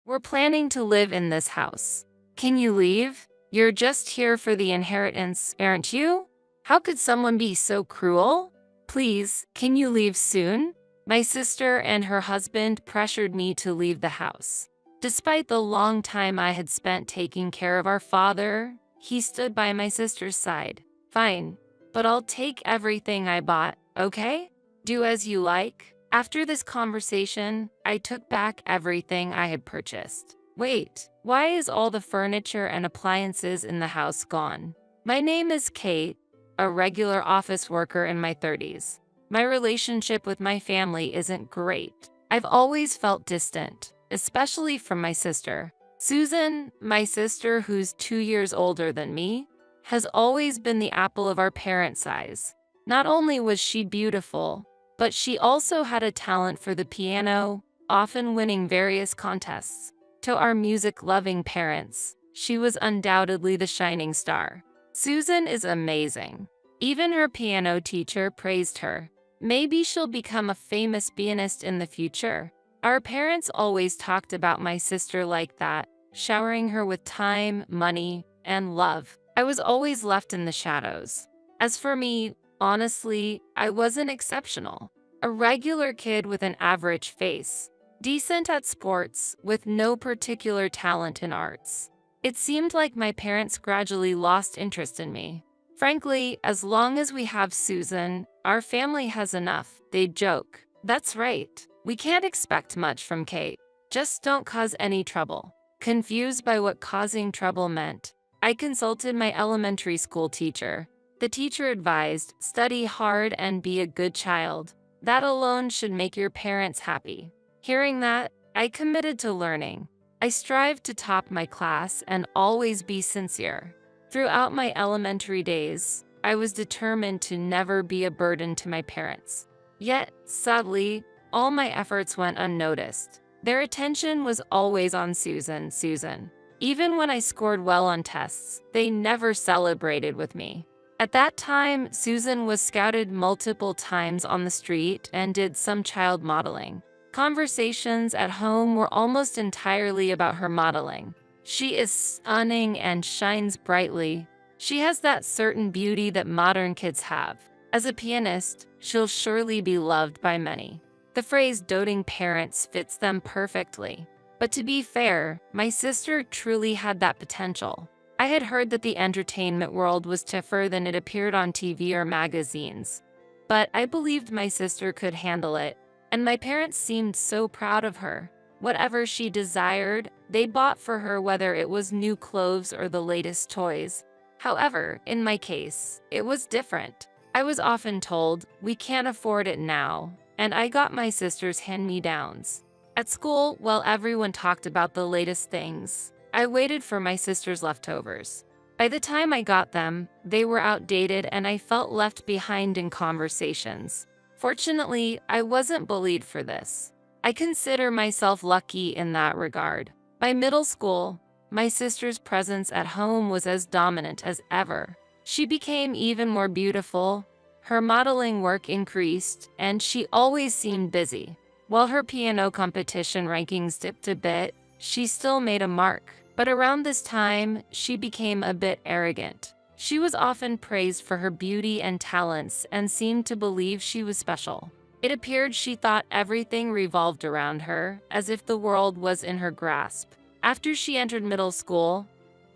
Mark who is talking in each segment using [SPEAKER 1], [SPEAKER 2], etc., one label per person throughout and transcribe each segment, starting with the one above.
[SPEAKER 1] We're planning to live in this house. Can you leave? You're just here for the inheritance, aren't you? How could someone be so cruel? Please, can you leave soon? My sister and her husband pressured me to leave the house. Despite the long time I had spent taking care of our father, he stood by my sister's side. Fine, but I'll take everything I bought, okay? Do as you like. After this conversation, I took back everything I had purchased. Wait, why is all the furniture and appliances in the house gone? My name is Kate, a regular office worker in my 30s. My relationship with my family isn't great. I've always felt distant, especially from my sister. Susan, my sister who's 2 years older than me, has always been the apple of our parents' eyes. Not only was she beautiful, but she also had a talent for the piano, often winning various contests. To our music-loving parents, she was undoubtedly the shining star. Susan is amazing. Even her piano teacher praised her. Maybe she'll become a famous pianist in the future. Our parents always talked about my sister like that, showering her with time, money, and love. I was always left in the shadows. As for me, honestly, I wasn't exceptional. A regular kid with an average face. Decent at sports, with no particular talent in arts. It seemed like my parents gradually lost interest in me. Frankly, as long as we have Susan, our family has enough, they'd joke. That's right. We can't expect much from Kate. Just don't cause any trouble. Confused by what causing trouble meant, I consulted my elementary school teacher. The teacher advised, study hard and be a good child. That alone should make your parents happy. Hearing that, I committed to learning. I strived to top my class and always be sincere. Throughout my elementary days, I was determined to never be a burden to my parents. Yet, sadly, all my efforts went unnoticed. Their attention was always on Susan. Even when I scored well on tests, they never celebrated with me. At that time, Susan was scouted multiple times on the street and did some child modeling. Conversations at home were almost entirely about her modeling. She is stunning and shines brightly. She has that certain beauty that modern kids have. As a pianist, she'll surely be loved by many. The phrase doting parents fits them perfectly. But to be fair, my sister truly had that potential. I had heard that the entertainment world was tougher than it appeared on TV or magazines. But I believed my sister could handle it, and my parents seemed so proud of her. Whatever she desired, they bought for her, whether it was new clothes or the latest toys. However, in my case, it was different. I was often told, "We can't afford it now," and I got my sister's hand-me-downs. At school, while everyone talked about the latest things, I waited for my sister's leftovers. By the time I got them, they were outdated and I felt left behind in conversations. Fortunately, I wasn't bullied for this. I consider myself lucky in that regard. By middle school, my sister's presence at home was as dominant as ever. She became even more beautiful, her modeling work increased, and she always seemed busy. While her piano competition rankings dipped a bit, she still made a mark. But around this time, she became a bit arrogant. She was often praised for her beauty and talents and seemed to believe she was special. It appeared she thought everything revolved around her, as if the world was in her grasp. After she entered middle school,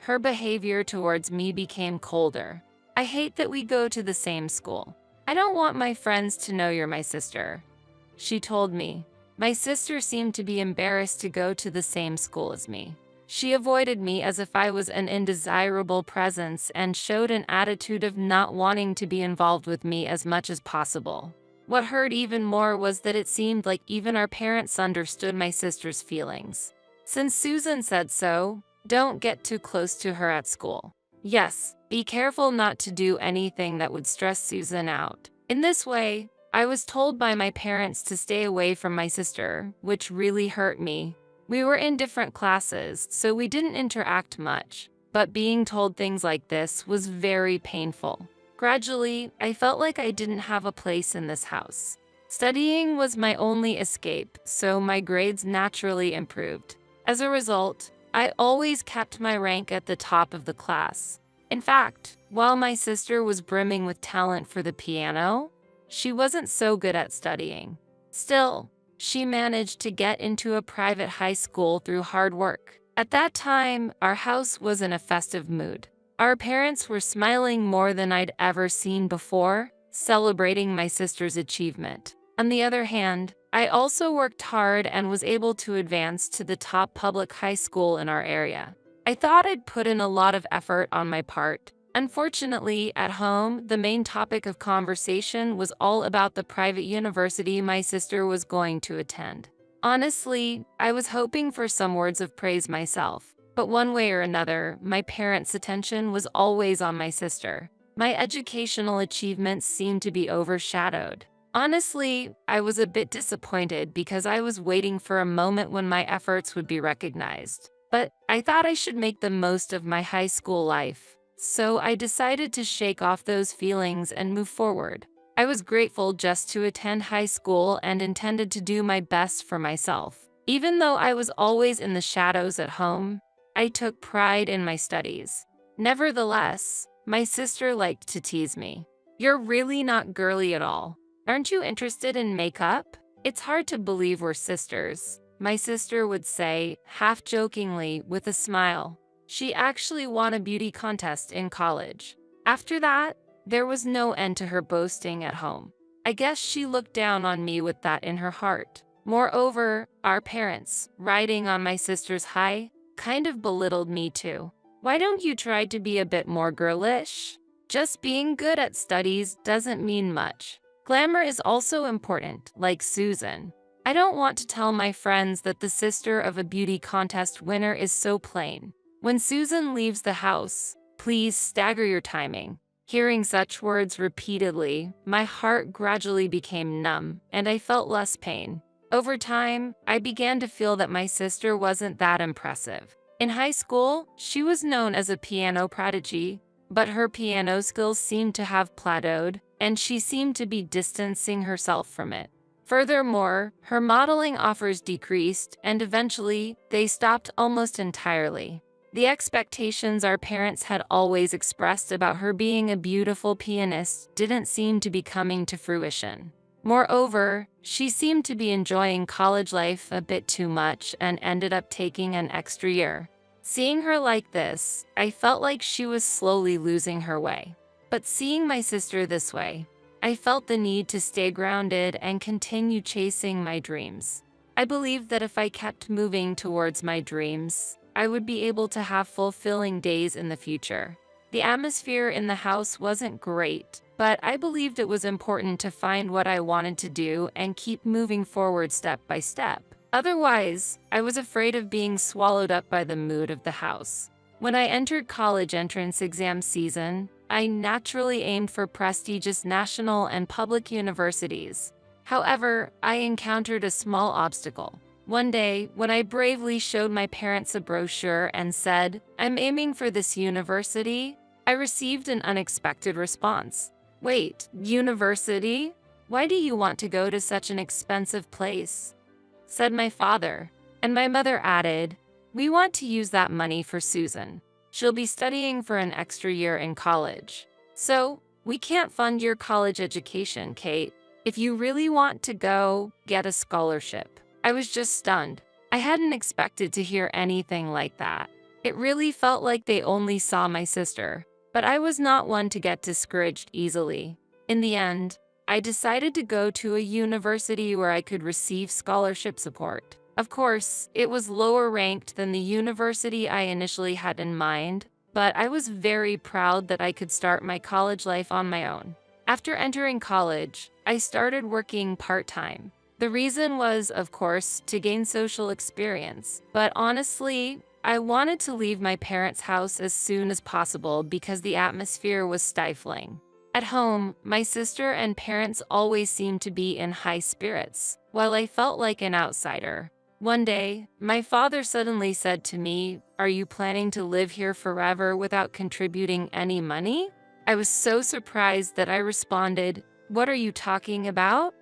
[SPEAKER 1] her behavior towards me became colder. "I hate that we go to the same school. I don't want my friends to know you're my sister," she told me. My sister seemed to be embarrassed to go to the same school as me. She avoided me as if I was an undesirable presence and showed an attitude of not wanting to be involved with me as much as possible. What hurt even more was that it seemed like even our parents understood my sister's feelings. Since Susan said so, don't get too close to her at school. Yes, be careful not to do anything that would stress Susan out. In this way, I was told by my parents to stay away from my sister, which really hurt me. We were in different classes, so we didn't interact much, but being told things like this was very painful. Gradually, I felt like I didn't have a place in this house. Studying was my only escape, so my grades naturally improved. As a result, I always kept my rank at the top of the class. In fact, while my sister was brimming with talent for the piano, she wasn't so good at studying. Still, she managed to get into a private high school through hard work. At that time, our house was in a festive mood. Our parents were smiling more than I'd ever seen before, celebrating my sister's achievement. On the other hand, I also worked hard and was able to advance to the top public high school in our area. I thought I'd put in a lot of effort on my part. Unfortunately, at home, the main topic of conversation was all about the private university my sister was going to attend. Honestly, I was hoping for some words of praise myself, but one way or another, my parents' attention was always on my sister. My educational achievements seemed to be overshadowed. Honestly, I was a bit disappointed because I was waiting for a moment when my efforts would be recognized. But I thought I should make the most of my high school life. So I decided to shake off those feelings and move forward. I was grateful just to attend high school and intended to do my best for myself. Even though I was always in the shadows at home, I took pride in my studies. Nevertheless, my sister liked to tease me. "You're really not girly at all. Aren't you interested in makeup? It's hard to believe we're sisters," my sister would say, half jokingly with a smile. She actually won a beauty contest in college. After that, there was no end to her boasting at home. I guess she looked down on me with that in her heart. Moreover, our parents, riding on my sister's high, kind of belittled me too. "Why don't you try to be a bit more girlish? Just being good at studies doesn't mean much. Glamour is also important, like Susan. I don't want to tell my friends that the sister of a beauty contest winner is so plain. When Susan leaves the house, please stagger your timing." Hearing such words repeatedly, my heart gradually became numb, and I felt less pain. Over time, I began to feel that my sister wasn't that impressive. In high school, she was known as a piano prodigy, but her piano skills seemed to have plateaued, and she seemed to be distancing herself from it. Furthermore, her modeling offers decreased, and eventually, they stopped almost entirely. The expectations our parents had always expressed about her being a beautiful pianist didn't seem to be coming to fruition. Moreover, she seemed to be enjoying college life a bit too much and ended up taking an extra year. Seeing her like this, I felt like she was slowly losing her way. But seeing my sister this way, I felt the need to stay grounded and continue chasing my dreams. I believed that if I kept moving towards my dreams, I would be able to have fulfilling days in the future. The atmosphere in the house wasn't great, but I believed it was important to find what I wanted to do and keep moving forward step by step. Otherwise, I was afraid of being swallowed up by the mood of the house. When I entered college entrance exam season, I naturally aimed for prestigious national and public universities. However, I encountered a small obstacle. One day, when I bravely showed my parents a brochure and said, "I'm aiming for this university," I received an unexpected response. "Wait, university? Why do you want to go to such an expensive place?" said my father. And my mother added, "We want to use that money for Susan. She'll be studying for an extra year in college. So, we can't fund your college education, Kate. If you really want to go, get a scholarship." I was just stunned. I hadn't expected to hear anything like that. It really felt like they only saw my sister. But I was not one to get discouraged easily. In the end, I decided to go to a university where I could receive scholarship support. Of course, it was lower ranked than the university I initially had in mind, but I was very proud that I could start my college life on my own. After entering college, I started working part-time. The reason was, of course, to gain social experience, but honestly, I wanted to leave my parents' house as soon as possible because the atmosphere was stifling. At home, my sister and parents always seemed to be in high spirits, while I felt like an outsider. One day, my father suddenly said to me, "Are you planning to live here forever without contributing any money?" I was so surprised that I responded, "What are you talking about?"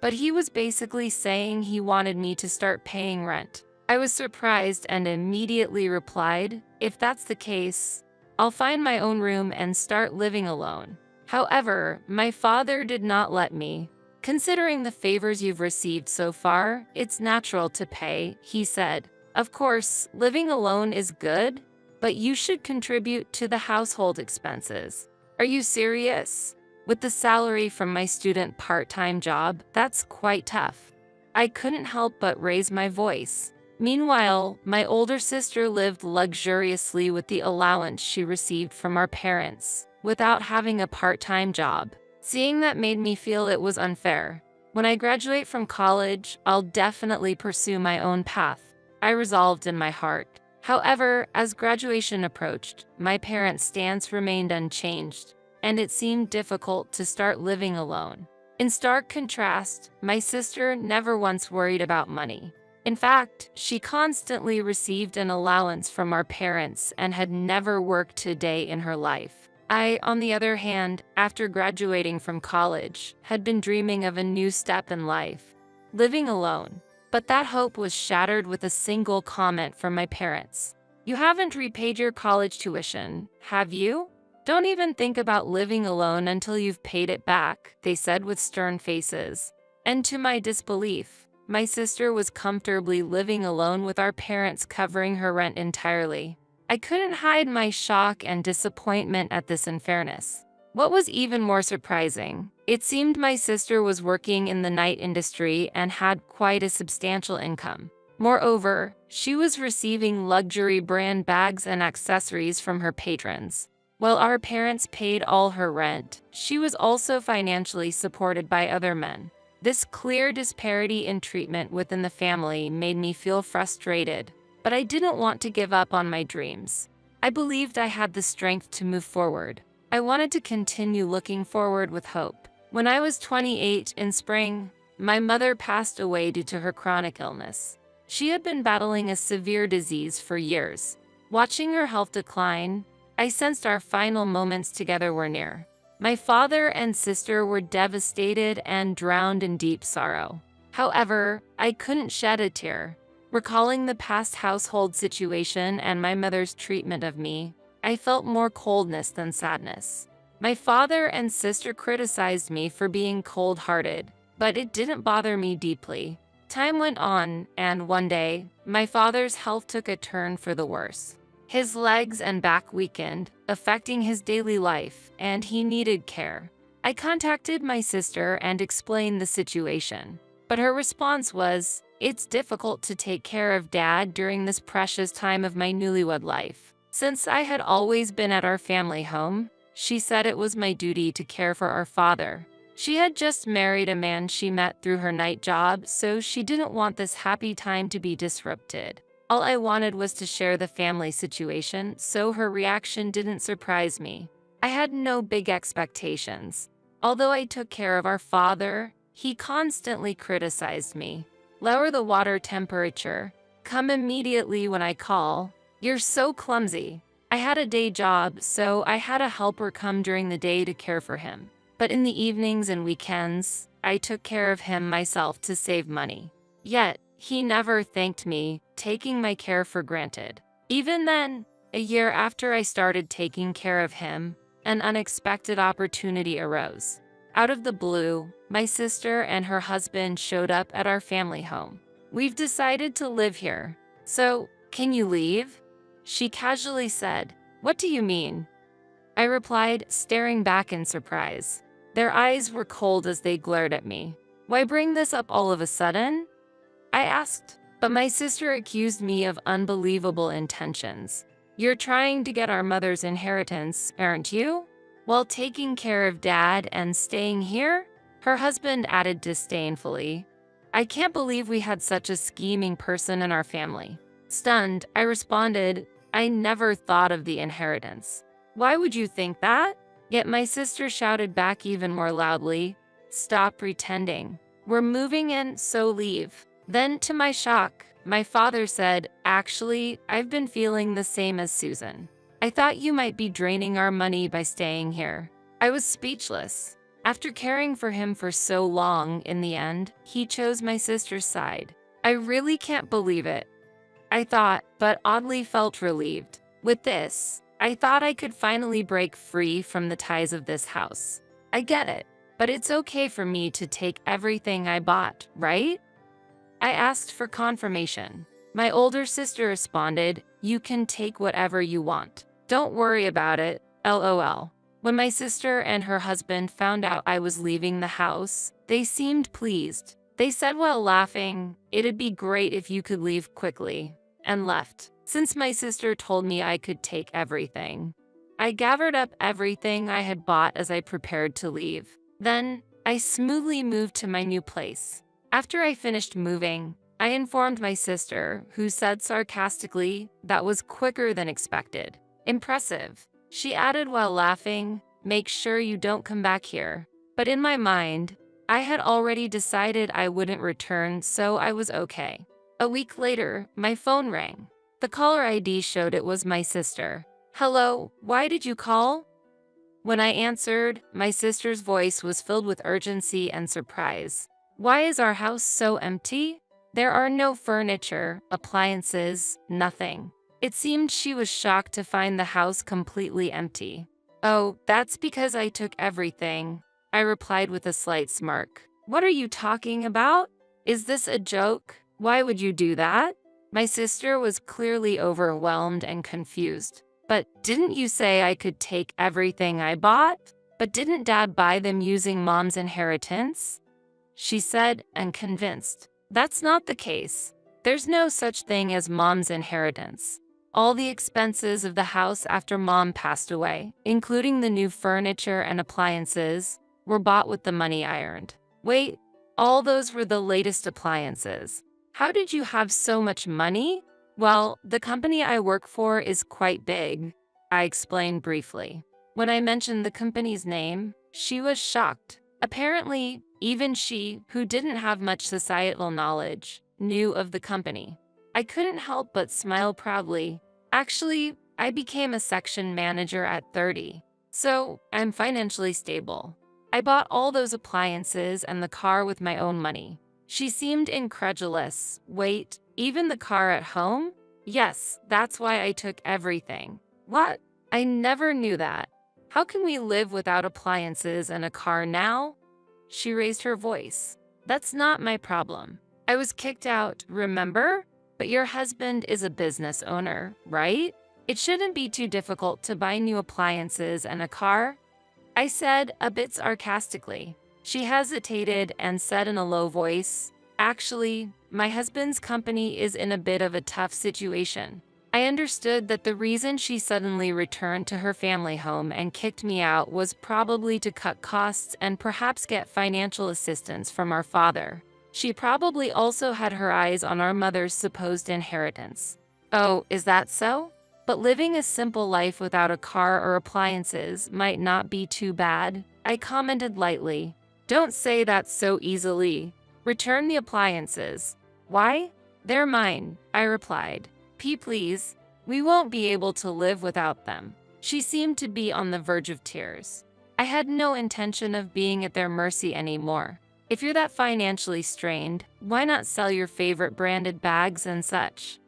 [SPEAKER 1] But he was basically saying he wanted me to start paying rent. I was surprised and immediately replied, "If that's the case, I'll find my own room and start living alone." However, my father did not let me. "Considering the favors you've received so far, it's natural to pay," he said. "Of course, living alone is good, but you should contribute to the household expenses." "Are you serious? With the salary from my student part-time job, that's quite tough." I couldn't help but raise my voice. Meanwhile, my older sister lived luxuriously with the allowance she received from our parents, without having a part-time job. Seeing that made me feel it was unfair. "When I graduate from college, I'll definitely pursue my own path," I resolved in my heart. However, as graduation approached, my parents' stance remained unchanged, and it seemed difficult to start living alone. In stark contrast, my sister never once worried about money. In fact, she constantly received an allowance from our parents and had never worked a day in her life. I, on the other hand, after graduating from college, had been dreaming of a new step in life, living alone. But that hope was shattered with a single comment from my parents. "You haven't repaid your college tuition, have you? Don't even think about living alone until you've paid it back," they said with stern faces. And to my disbelief, my sister was comfortably living alone with our parents covering her rent entirely. I couldn't hide my shock and disappointment at this unfairness. What was even more surprising, it seemed my sister was working in the night industry and had quite a substantial income. Moreover, she was receiving luxury brand bags and accessories from her patrons. While our parents paid all her rent, she was also financially supported by other men. This clear disparity in treatment within the family made me feel frustrated, but I didn't want to give up on my dreams. I believed I had the strength to move forward. I wanted to continue looking forward with hope. When I was 28 in spring, my mother passed away due to her chronic illness. She had been battling a severe disease for years. Watching her health decline, I sensed our final moments together were near. My father and sister were devastated and drowned in deep sorrow. However, I couldn't shed a tear. Recalling the past household situation and my mother's treatment of me, I felt more coldness than sadness. My father and sister criticized me for being cold-hearted, but it didn't bother me deeply. Time went on, and one day, my father's health took a turn for the worse. His legs and back weakened, affecting his daily life, and he needed care. I contacted my sister and explained the situation, but her response was, "It's difficult to take care of Dad during this precious time of my newlywed life." Since I had always been at our family home, she said it was my duty to care for our father. She had just married a man she met through her night job, so she didn't want this happy time to be disrupted. All I wanted was to share the family situation, so her reaction didn't surprise me. I had no big expectations. Although I took care of our father, he constantly criticized me. "Lower the water temperature. Come immediately when I call. You're so clumsy." I had a day job, so I had a helper come during the day to care for him. But in the evenings and weekends, I took care of him myself to save money. Yet, he never thanked me, taking my care for granted. Even then, a year after I started taking care of him, an unexpected opportunity arose. Out of the blue, my sister and her husband showed up at our family home. "We've decided to live here, so can you leave?" she casually said. "What do you mean?" I replied, staring back in surprise. Their eyes were cold as they glared at me. "Why bring this up all of a sudden?" I asked, but my sister accused me of unbelievable intentions. "You're trying to get our mother's inheritance, aren't you? While taking care of Dad and staying here?" Her husband added disdainfully. "I can't believe we had such a scheming person in our family." Stunned, I responded, "I never thought of the inheritance." "Why would you think that?" Yet my sister shouted back even more loudly, "Stop pretending. We're moving in, so leave." Then, to my shock, my father said, "Actually, I've been feeling the same as Susan. I thought you might be draining our money by staying here." I was speechless. After caring for him for so long, in the end, he chose my sister's side. I really can't believe it. I thought, but oddly felt relieved. With this, I thought I could finally break free from the ties of this house. I get it, but it's okay for me to take everything I bought, right? I asked for confirmation. My older sister responded, "You can take whatever you want. Don't worry about it, lol." When my sister and her husband found out I was leaving the house, they seemed pleased. They said while laughing, "It'd be great if you could leave quickly," and left. Since my sister told me I could take everything, I gathered up everything I had bought as I prepared to leave. Then, I smoothly moved to my new place. After I finished moving, I informed my sister, who said sarcastically, "That was quicker than expected." Impressive. She added while laughing, "Make sure you don't come back here." But in my mind, I had already decided I wouldn't return, so I was okay. A week later, my phone rang. The caller ID showed it was my sister. "Hello, why did you call?" When I answered, my sister's voice was filled with urgency and surprise. "Why is our house so empty? There are no furniture, appliances, nothing." It seemed she was shocked to find the house completely empty. "Oh, that's because I took everything," I replied with a slight smirk. "What are you talking about? Is this a joke? Why would you do that?" My sister was clearly overwhelmed and confused. "But didn't you say I could take everything I bought? But didn't Dad buy them using Mom's inheritance?" she said, and convinced. "That's not the case. There's no such thing as Mom's inheritance. All the expenses of the house after Mom passed away, including the new furniture and appliances, were bought with the money I earned." "Wait, all those were the latest appliances. How did you have so much money?" "Well, the company I work for is quite big," I explained briefly. When I mentioned the company's name, she was shocked. Apparently, even she, who didn't have much societal knowledge, knew of the company. I couldn't help but smile proudly. "Actually, I became a section manager at 30, so I'm financially stable. I bought all those appliances and the car with my own money." She seemed incredulous. "Wait, even the car at home?" "Yes, that's why I took everything." "What? I never knew that. How can we live without appliances and a car now?" She raised her voice. "That's not my problem. I was kicked out, remember? But your husband is a business owner, right? It shouldn't be too difficult to buy new appliances and a car," I said, a bit sarcastically. She hesitated and said in a low voice, "Actually, my husband's company is in a bit of a tough situation." I understood that the reason she suddenly returned to her family home and kicked me out was probably to cut costs and perhaps get financial assistance from our father. She probably also had her eyes on our mother's supposed inheritance. "Oh, is that so? But living a simple life without a car or appliances might not be too bad," I commented lightly. "Don't say that so easily. Return the appliances." "Why? They're mine," I replied. Please, we won't be able to live without them." She seemed to be on the verge of tears. I had no intention of being at their mercy anymore. "If you're that financially strained, why not sell your favorite branded bags and such?"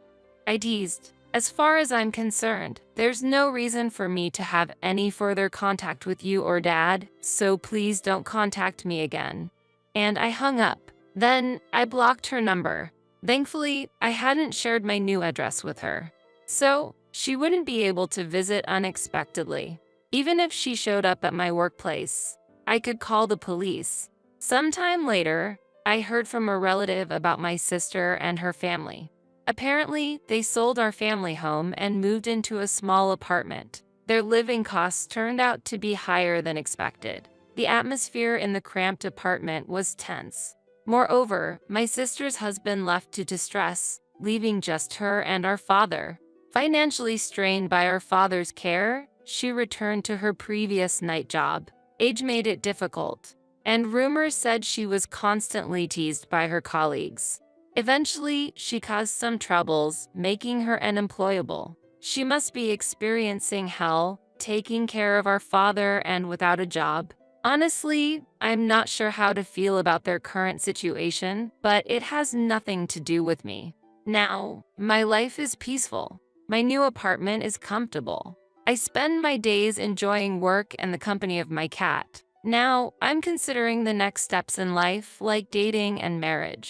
[SPEAKER 1] I teased. "As far as I'm concerned, there's no reason for me to have any further contact with you or Dad, so please don't contact me again." And I hung up. Then, I blocked her number. Thankfully, I hadn't shared my new address with her, so she wouldn't be able to visit unexpectedly. Even if she showed up at my workplace, I could call the police. Sometime later, I heard from a relative about my sister and her family. Apparently, they sold our family home and moved into a small apartment. Their living costs turned out to be higher than expected. The atmosphere in the cramped apartment was tense. Moreover, my sister's husband left to distress, leaving just her and our father. Financially strained by our father's care, she returned to her previous night job. Age made it difficult, and rumors said she was constantly teased by her colleagues. Eventually, she caused some troubles, making her unemployable. She must be experiencing hell, taking care of our father and without a job. Honestly, I'm not sure how to feel about their current situation, but it has nothing to do with me. Now, my life is peaceful. My new apartment is comfortable. I spend my days enjoying work and the company of my cat. Now, I'm considering the next steps in life, like dating and marriage.